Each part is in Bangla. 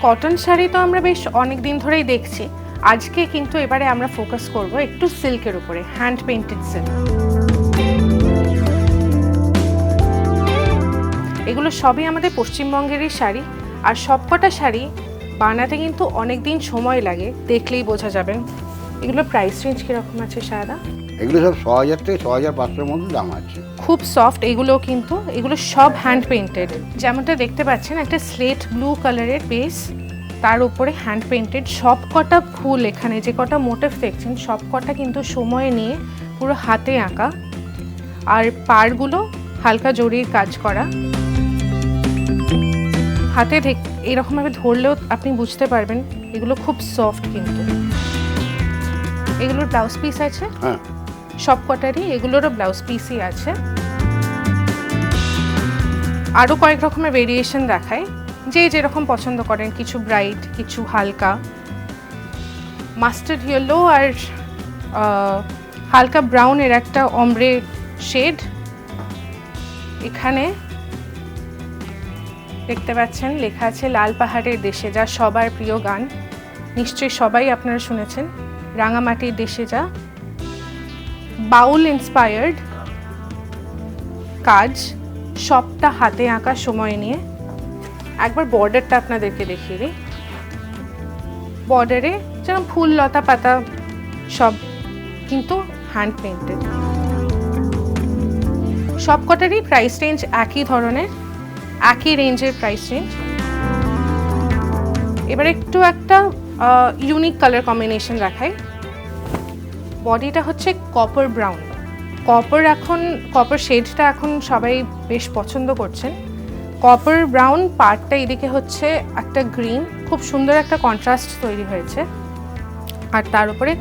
কটন শাড়ি তো আমরা বেশ অনেক দিন ধরেই দেখছি, আজকে কিন্তু এবারে আমরা ফোকাস করব একটু সিল্কের উপরে, হ্যান্ড পেইন্টেড সিল্ক। এগুলো সবই আমাদের পশ্চিমবঙ্গেরই শাড়ি, আর সবকটা শাড়ি বানাতে কিন্তু অনেক দিন সময় লাগে, দেখলেই বোঝা যাবে। এগুলোর প্রাইস রেঞ্জ কীরকম আছে সায়দা? এগুলো সব ৬০০০ থেকে ৬৫০০ মধ্যে দাম আছে। খুব সফট এগুলো, কিন্তু এগুলো সব হ্যান্ড পেইন্টেড। যেমনটা দেখতে পাচ্ছেন একটা স্লেট ব্লু কালারের বেস, তার উপরে হ্যান্ড পেইন্টেড সব কটা ফুল, এখানে যে কটা মোটিভ দেখছেন সব কটা কিন্তু সময় নিয়ে পুরো হাতে আঁকা, আর পাড়গুলো হালকা জরির কাজ করা। হাতে এরকমভাবে ধরলেও আপনি বুঝতে পারবেন এগুলো খুব সফট। কিন্তু এগুলোর ব্লাউজ পিস আছে, হ্যাঁ সব কটারই এগুলোরও ব্লাউজ পিসই আছে। আরও কয়েক রকমের ভেরিয়েশন দেখায়, যে যেরকম পছন্দ করেন, কিছু ব্রাইট, কিছু হালকা মাস্টার্ড ইয়েলো আর হালকা ব্রাউনের একটা অমব্রে শেড। এখানে দেখতে পাচ্ছেন লেখা আছে লাল পাহাড়ের দেশে যা, সবার প্রিয় গান, নিশ্চয়ই সবাই আপনারা শুনেছেন। রাঙামাটির দেশে যা, বাউল ইন্সপায়ার্ড কাজ, সবটা হাতে আঁকা সময় নিয়ে। একবার বর্ডারটা আপনাদেরকে দেখিয়ে দিই। বর্ডারে যেমন ফুল লতা পাতা সব কিন্তু হ্যান্ড পেইন্টেড। সব কটারই প্রাইস রেঞ্জ একই ধরনের, একই রেঞ্জের প্রাইস রেঞ্জ। এবার একটু একটা ইউনিক কালার কম্বিনেশন দেখাই। বডিটা হচ্ছে কপার ব্রাউন। কপার শেডটা এখন সবাই বেশ পছন্দ করছেন। কপার ব্রাউন পার্টটা এদিকে হচ্ছে একটা গ্রিন, খুব সুন্দর একটা কন্ট্রাস্ট তৈরি হয়েছে। আর তার উপরে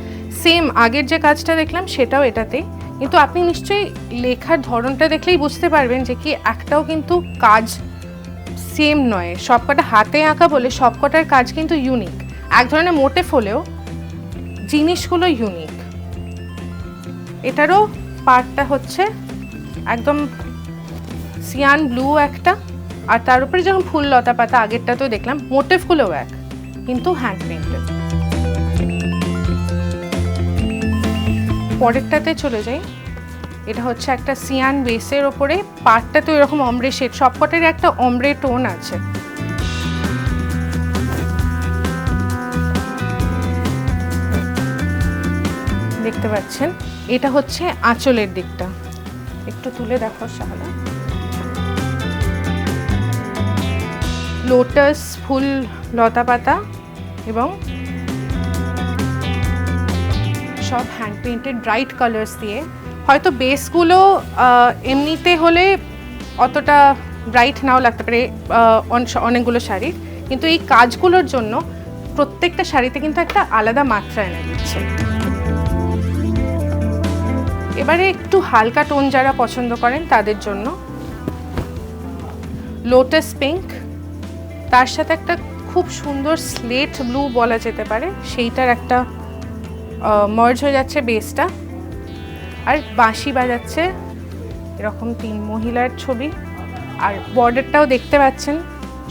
সেম আগের যে কাজটা দেখলাম সেটাও এটাতে, কিন্তু আপনি নিশ্চয়ই লেখার ধরনটা দেখলেই বুঝতে পারবেন যে কি একটাও কিন্তু কাজ সেম নয়। সবকটা হাতে আঁকা বলে সবকটার কাজ কিন্তু ইউনিক। এক ধরনের মোটিভ হলেও জিনিসগুলো ইউনিক। এটারও পার্টটা হচ্ছে একদম সিয়ান ব্লু একটা, আর তার উপরে যখন ফুল লতা পাতা আগেরটা তো দেখলাম, মোটিভগুলোও এক কিন্তু হ্যান্ড পেইন্টেড। পরেরটাতে চলে যাই। এটা হচ্ছে একটা সিয়ান বেসের ওপরে, পার্টটা তো এরকম অমব্রে শেড, সবকটার একটা অমব্রে টোন আছে। দেখতে পাচ্ছেন এটা হচ্ছে আঁচলের দিকটা, একটু তুলে দেখো শাহাদা। লোটাস ফুল লতা পাতা এবং সব হ্যান্ড পেইন্টেড ব্রাইট কালার্স দিয়ে। হয়তো বেসগুলো এমনিতে হলে অতটা ব্রাইট নাও লাগতে পারে অনেকগুলো শাড়ির, কিন্তু এই কাজগুলোর জন্য প্রত্যেকটা শাড়িতে কিন্তু একটা আলাদা মাত্রা এনে দিচ্ছে। এবারে একটু হালকা টোন যারা পছন্দ করেন তাদের জন্য লোটাস পিঙ্ক, তার সাথে একটা খুব সুন্দর স্লেট ব্লু বলা যেতে পারে, সেইটার একটা মার্জ হয়ে যাচ্ছে বেসটা। আর বাঁশি বাজাচ্ছে এরকম 3 মহিলার ছবি। আর বর্ডারটাও দেখতে পাচ্ছেন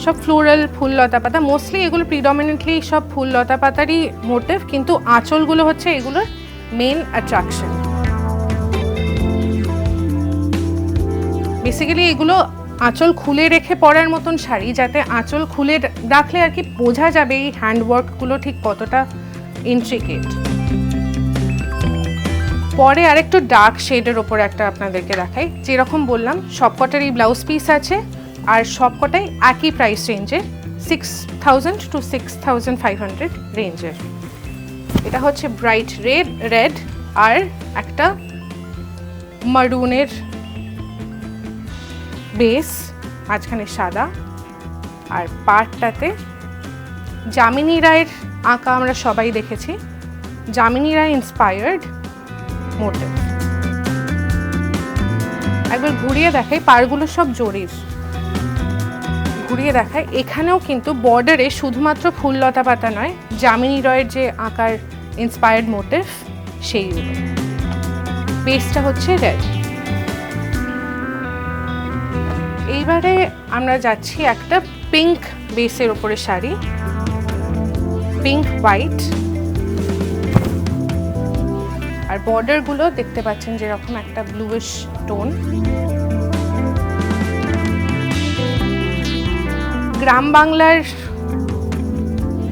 সব ফ্লোরাল ফুল লতা পাতা, মোস্টলি এগুলো প্রিডমিনেন্টলি সব ফুল লতা পাতারই মোটিভ, কিন্তু আঁচলগুলো হচ্ছে এগুলোর মেন অ্যাট্রাকশন। বেসিক্যালি এগুলো আঁচল খুলে রেখে পরার মতন শাড়ি, যাতে আঁচল খুলে রাখলে আর কি বোঝা যাবে এই হ্যান্ডওয়ার্কগুলো ঠিক কতটা ইন্ট্রিকেট। পরে আরেকটু ডার্ক শেডের ওপরে একটা আপনাদেরকে দেখাই। যেরকম বললাম সবকটারই ব্লাউজ পিস আছে, আর সবকটাই একই প্রাইস রেঞ্জের, 6000 to 6500 রেঞ্জের। এটা হচ্ছে ব্রাইট রেড আর একটা মারুনের বেস, মাঝখানে সাদা, আর পার্টটাতে যামিনী রায়ের আঁকা আমরা সবাই দেখেছি, যামিনী রায় ইন্সপায়ার্ড মোটিভ। একবার ঘুরিয়ে দেখাই, পাড়গুলো সব জরির, ঘুরিয়ে দেখায়। এখানেও কিন্তু বর্ডারে শুধুমাত্র ফুল লতা পাতা নয়, যামিনী রায়ের যে আঁকার ইন্সপায়ার্ড মোটিভ সেইগুলো। বেসটা হচ্ছে রেড। এইবারে আমরা যাচ্ছি একটা পিঙ্ক বেসের ওপরে শাড়ি। পিঙ্ক হোয়াইট, আর বর্ডারগুলো দেখতে পাচ্ছেন যেরকম একটা ব্লুইশ টোন। গ্রাম বাংলার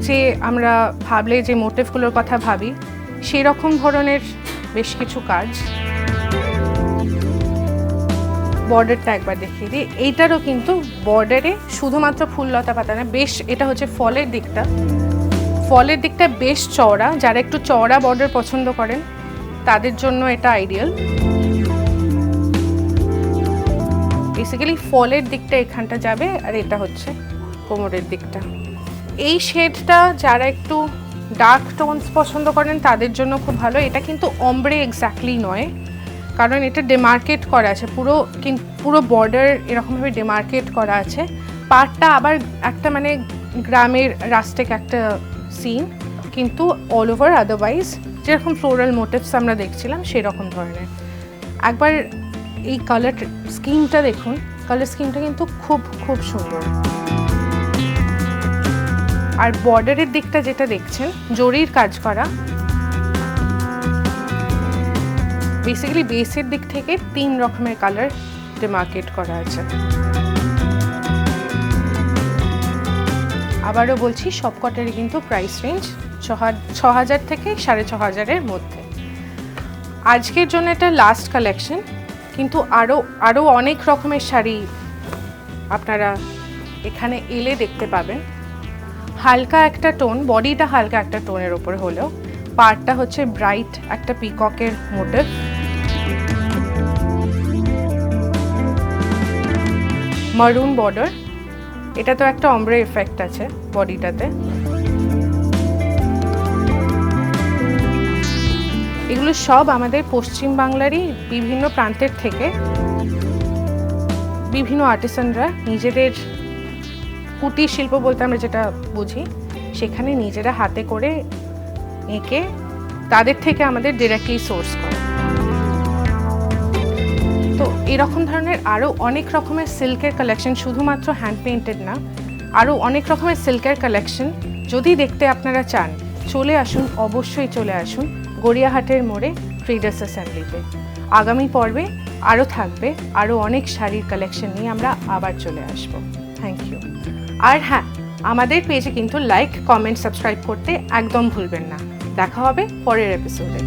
যে আমরা ভাবলে যে মোটিভগুলোর কথা ভাবি সেই রকম ধরনের বেশ কিছু কাজ। বর্ডারটা একবার দেখিয়ে দিই, এইটারও কিন্তু বর্ডারে শুধুমাত্র ফুললতা পাতা না, বেশ এটা হচ্ছে ফলের দিকটা, ফলের দিকটা বেশ চওড়া। যারা একটু চওড়া বর্ডার পছন্দ করেন তাদের জন্য এটা আইডিয়াল। বেসিক্যালি ফলের দিকটা এখানটা যাবে, আর এটা হচ্ছে কোমরের দিকটা। এই শেডটা যারা একটু ডার্ক টোনস পছন্দ করেন তাদের জন্য খুব ভালো। এটা কিন্তু অমব্রে এক্স্যাক্টলি নয়, কারণ এটা ডেমার্কেট করা আছে, পুরো বর্ডার এরকমভাবে ডেমার্কেট করা আছে। পার্টটা আবার একটা মানে গ্রামের রাস্টেক একটা সিন, কিন্তু অল ওভার আদারওয়াইজ যেরকম ফ্লোরাল মোটিভস আমরা দেখছিলাম সেরকম ধরনের। একবার এই কালার স্কিমটা দেখুন, কালার স্কিমটা কিন্তু খুব খুব সুন্দর। আর বর্ডারের দিকটা যেটা দেখছেন জরির কাজ করা, বেসিক্যালি বেসের দিক থেকে 3 রকমের কালার ডিমার্কেট করা আছে। আবারও বলছি সবকটারই কিন্তু প্রাইস রেঞ্জ 6,000 থেকে 6,500-এর মধ্যে। আজকের জন্য এটা লাস্ট কালেকশন, কিন্তু আরও অনেক রকমের শাড়ি আপনারা এখানে এলে দেখতে পাবেন। হালকা একটা টোন, বডিটা হালকা একটা টোনের ওপরে হলেও পার্টটা হচ্ছে ব্রাইট একটা পিককের মোটিভ। মারুন বর্ডার, এটা তো একটা অমব্রে এফেক্ট আছে বডিটাতে। এগুলো সব আমাদের পশ্চিম বাংলারই বিভিন্ন প্রান্তের থেকে বিভিন্ন আর্টিসানরা নিজেদের কুটির শিল্প বলতে আমরা যেটা বুঝি, সেখানে নিজেরা হাতে করে এঁকে তাদের থেকে আমাদের ডিরেক্টলি সোর্স করে। তো এরকম ধরনের আরও অনেক রকমের সিল্কের কালেকশন, শুধুমাত্র হ্যান্ড পেইন্টেড না, আরও অনেক রকমের সিল্কের কালেকশন যদি দেখতে আপনারা চান চলে আসুন, অবশ্যই চলে আসুন গড়িয়াহাটের মোড়ে ট্রেডার্স অ্যাসেম্বলিতে। আগামী পর্বে আরও থাকবে আরও অনেক শাড়ির কালেকশন নিয়ে আমরা আবার চলে আসব। Thank you. আর হ্যাঁ, আমাদের পেজে কিন্তু লাইক, কমেন্ট, সাবস্ক্রাইব করতে একদম ভুলবেন না। দেখা হবে পরের এপিসোডে।